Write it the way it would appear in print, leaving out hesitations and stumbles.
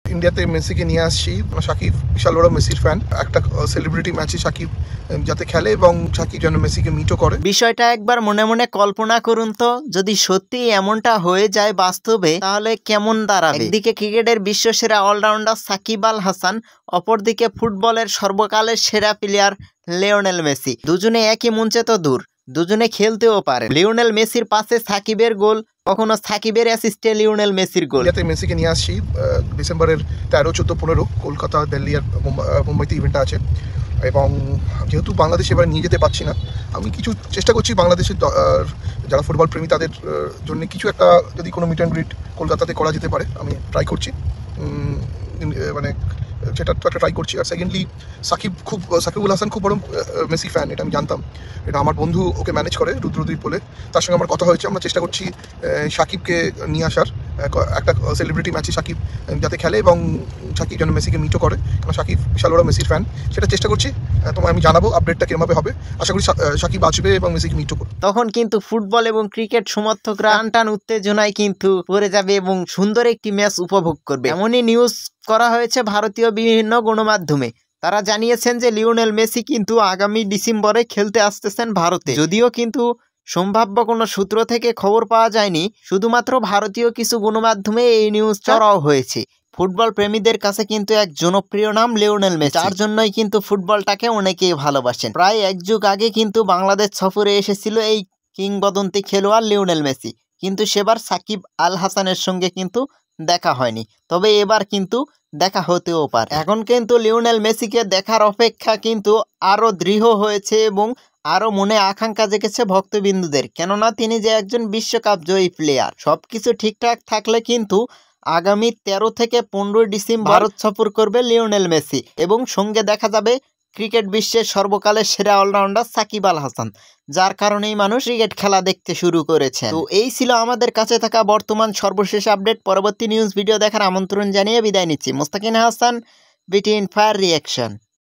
ইন্ডিয়াতে মেসিকে নিয়ে আসছি। সাকিব বিশাল বড় মেসির ফ্যান। একটা সেলিব্রিটি ম্যাচে সাকিব যাতে খেলে এবং সাকিব যেন মেসিকে মিটও করে। বিষয়টা একবার মনে মনে কল্পনা করুন তো, যদি সত্যি এমনটা হয়ে যায় বাস্তবে তাহলে কেমন দাঁড়াবে। একদিকে ক্রিকেটের বিশ্বসেরা অলরাউন্ডার সাকিব আল হাসান, অপরদিকে ফুটবলের সর্বকালের সেরা প্লেয়ার লিওনেল মেসি। দুজনে একই মঞ্চে তো দূর, দুজনে খেলতেও পারে। লিওনেল মেসির পাশে সাকিবের গোল, কখনো সাকিবের অ্যাসিস্টে লিওনেল মেসির গোল। ইন্ডিয়াতে মেসিকে নিয়ে আসছি ডিসেম্বরের 13, 14, 15 কলকাতা, দিল্লি আর মুম্বাইতে ইভেন্টটা আছে। এবং যেহেতু বাংলাদেশে এবার নিয়ে যেতে পারছি না, আমি কিছু চেষ্টা করছি বাংলাদেশের যারা ফুটবল প্রেমী তাদের জন্য কিছু একটা যদি কোনো মিট অ্যান্ড গ্রিট কলকাতাতে করা যেতে পারে আমি করছি। মানে সেটা তো একটা ট্রাই করছি। আর সেকেন্ডলি সাকিবুল হাসান খুব বড় মেসি ফ্যান, এটা আমি জানতাম। এটা আমার বন্ধু ওকে ম্যানেজ করে, রুদ্রদীপ বলে। তার সঙ্গে আমার কথা হয়েছে, আমরা চেষ্টা করছি সাকিবকে নিয়ে আসার একটা সেলিব্রিটি ম্যাচে সাকিব যাতে খেলে এবং সাকিব যেন মেসিকে মিটও করে, কারণ সাকিব বিশাল বড় মেসির ফ্যান। সেটা চেষ্টা করছি, তোমায় আমি জানাবো আপডেটটা কেমনভাবে হবে। আশা করি সাকিব আসবে এবং মেসিকে মিটও করবে। তখন কিন্তু ফুটবল এবং ক্রিকেট সমর্থকরা টান উত্তেজনায় কিন্তু পড়ে যাবে এবং সুন্দর একটি ম্যাচ উপভোগ করবে। এমনই নিউজ করা হয়েছে ভারতীয় বিভিন্ন গণমাধ্যমে। তারা জানিয়েছেন যে লিওনেল মেসি কিন্তু আগামী ডিসেম্বরে খেলতে আসতেছেন ভারতে। যদিও কিন্তু সম্ভাব্য কোনো সূত্র থেকে খবর পাওয়া যায়নি, শুধুমাত্র ভারতীয় কিছু গণমাধ্যমে এই নিউজ ছড়াও হয়েছে। ফুটবল প্রেমীদের কাছে কিন্তু এক জনপ্রিয় নাম লিওনেল মেসি, তার জন্যই কিন্তু ফুটবলটাকে অনেকেই ভালোবাসেন। প্রায় এক যুগ আগে কিন্তু বাংলাদেশ সফরে এসেছিল এই কিংবদন্তি খেলোয়াড় লিওনেল মেসি, কিন্তু সেবার সাকিব আল হাসানের সঙ্গে কিন্তু দেখা হয়নি। তবে এবার কিন্তু দেখা হতেও পারে। এখন কিন্তু লিওনেল মেসিকে দেখার অপেক্ষা কিন্তু আরো দৃঢ় হয়েছে এবং আরো মনে আকাঙ্ক্ষা জেগেছে ভক্তবিন্দুদের, কেননা তিনি যে একজন বিশ্বকাপ জয়ী প্লেয়ার। সবকিছু ঠিকঠাক থাকলে কিন্তু আগামী 13 থেকে 15 ডিসেম্বর ভারত সফর করবে লিওনেল মেসি এবং সঙ্গে দেখা যাবে ক্রিকেট বিশ্বের সর্বকালের সেরা অলরাউন্ডার সাকিব আল হাসান, যার কারণেই মানুষ ক্রিকেট খেলা দেখতে শুরু করেছে। তো এই ছিল আমাদের কাছে থাকা বর্তমান সর্বশেষ আপডেট। পরবর্তী নিউজ ভিডিও দেখার আমন্ত্রণ জানিয়ে বিদায় নিচ্ছি। মোস্তাকিন হাসান, বিটিন ফায়ার রিয়াকশন।